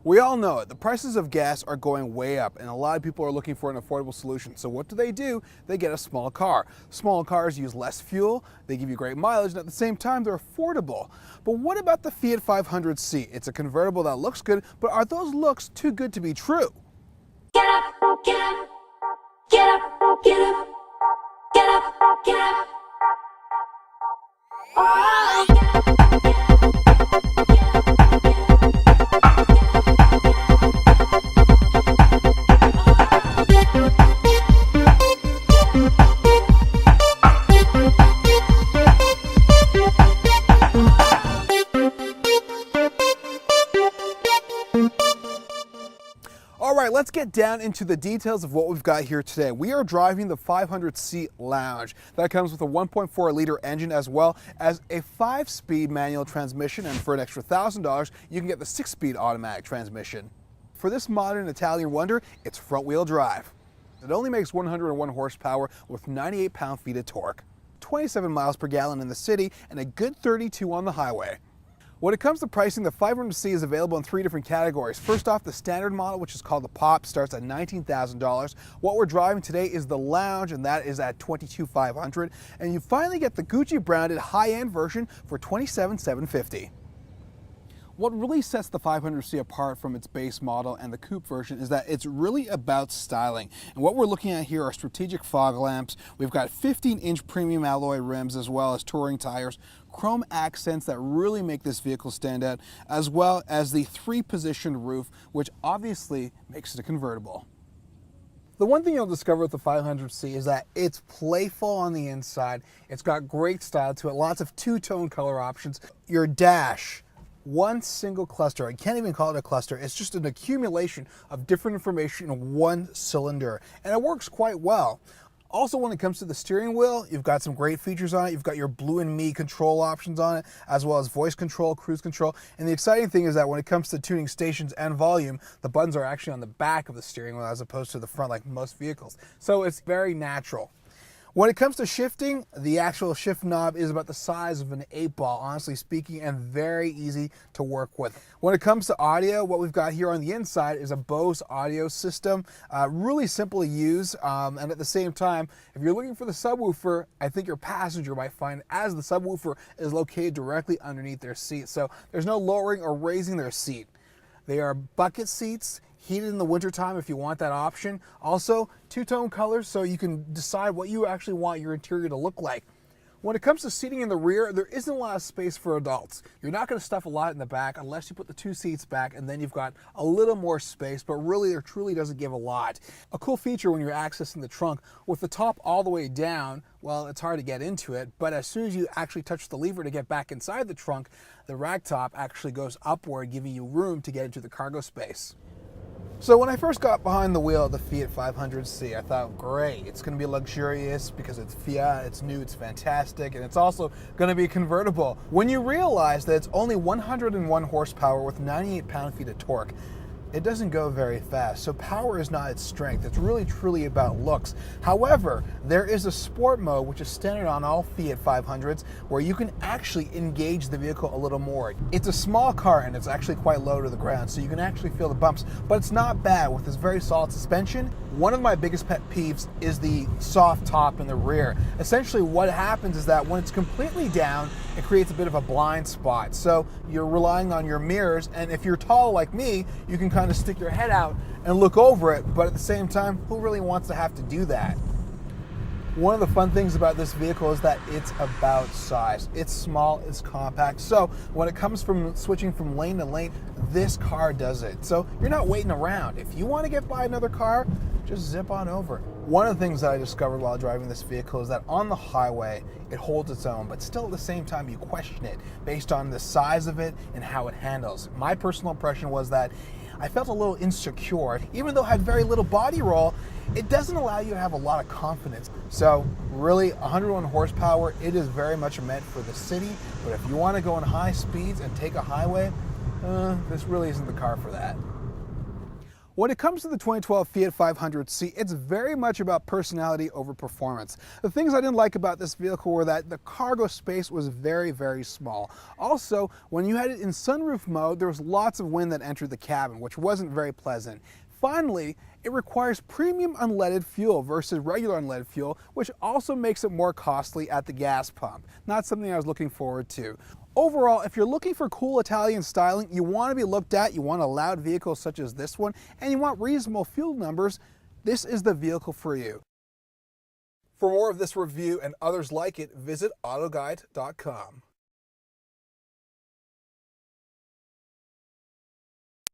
We all know it. The prices of gas are going way up, and a lot of people are looking for an affordable solution. So what do? They get a small car. Small cars use less fuel, they give you great mileage, and at the same time, they're affordable. But what about the Fiat 500c? It's a convertible that looks good, but are those looks too good to be true? Get up, get up, get up, get up, get up, get up. Oh, get up, get up, get up, All right, let's get down into the details of what we've got here today. We are driving the 500c Lounge. That comes with a 1.4 liter engine as well as a 5-speed manual transmission, and for an extra $1,000, you can get the 6-speed automatic transmission. For this modern Italian wonder, it's front-wheel drive. It only makes 101 horsepower with 98 pound-feet of torque, 27 miles per gallon in the city, and a good 32 on the highway. When it comes to pricing, the 500c is available in 3 different categories. First off, the standard model, which is called the Pop, starts at $19,000. What we're driving today is the Lounge, and that is at $22,500. And you finally get the Gucci branded high-end version for $27,750. What really sets the 500c apart from its base model and the coupe version is that it's really about styling. And what we're looking at here are strategic fog lamps. We've got 15-inch premium alloy rims as well as touring tires, chrome accents that really make this vehicle stand out, as well as the 3-positioned roof, which obviously makes it a convertible. The one thing you'll discover with the 500c is that it's playful on the inside. It's got great style to it, lots of two-tone color options. Your dash, one single cluster. I can't even call it a cluster. It's just an accumulation of different information in one cylinder, and it works quite well. Also, when it comes to the steering wheel, you've got some great features on it. You've got your Blue and Me control options on it, as well as voice control, cruise control. And the exciting thing is that when it comes to tuning stations and volume, the buttons are actually on the back of the steering wheel as opposed to the front like most vehicles. So it's very natural. When it comes to shifting, the actual shift knob is about the size of an 8-ball, honestly speaking, and very easy to work with. When it comes to audio, what we've got here on the inside is a Bose audio system. Really simple to use, and at the same time, if you're looking for the subwoofer, I think your passenger might find as the subwoofer is located directly underneath their seat. So there's no lowering or raising their seat. They are bucket seats, heated in the wintertime if you want that option. Also, two-tone colors so you can decide what you actually want your interior to look like. When it comes to seating in the rear, there isn't a lot of space for adults. You're not going to stuff a lot in the back unless you put the 2 seats back, and then you've got a little more space, but really there truly doesn't give a lot. A cool feature when you're accessing the trunk, with the top all the way down, well, it's hard to get into it, but as soon as you actually touch the lever to get back inside the trunk, the rack top actually goes upward, giving you room to get into the cargo space. So when I first got behind the wheel of the Fiat 500c, I thought, great, it's going to be luxurious because it's Fiat, it's new, it's fantastic, and it's also going to be convertible. When you realize that it's only 101 horsepower with 98 pound-feet of torque, it doesn't go very fast, so power is not its strength. It's really truly about looks. However, there is a sport mode, which is standard on all Fiat 500s, where you can actually engage the vehicle a little more. It's a small car and it's actually quite low to the ground, so you can actually feel the bumps, but it's not bad with this very solid suspension. One of my biggest pet peeves is the soft top in the rear. Essentially what happens is that when it's completely down, it creates a bit of a blind spot. So you're relying on your mirrors, and if you're tall like me, you can kind of stick your head out and look over it, but at the same time, who really wants to have to do that? One of the fun things about this vehicle is that it's about size. It's small, it's compact. So when it comes from switching from lane to lane, this car does it. So you're not waiting around. If you want to get by another car, just zip on over. One of the things that I discovered while driving this vehicle is that on the highway, it holds its own, but still at the same time, you question it based on the size of it and how it handles. My personal impression was that I felt a little insecure. Even though it had very little body roll, it doesn't allow you to have a lot of confidence. So really, 101 horsepower, it is very much meant for the city, but if you want to go in high speeds and take a highway, this really isn't the car for that. When it comes to the 2012 Fiat 500c, it's very much about personality over performance. The things I didn't like about this vehicle were that the cargo space was very, very small. Also, when you had it in sunroof mode, there was lots of wind that entered the cabin, which wasn't very pleasant. Finally, it requires premium unleaded fuel versus regular unleaded fuel, which also makes it more costly at the gas pump. Not something I was looking forward to. Overall, if you're looking for cool Italian styling, you want to be looked at, you want a loud vehicle such as this one, and you want reasonable fuel numbers, this is the vehicle for you. For more of this review and others like it, visit autoguide.com.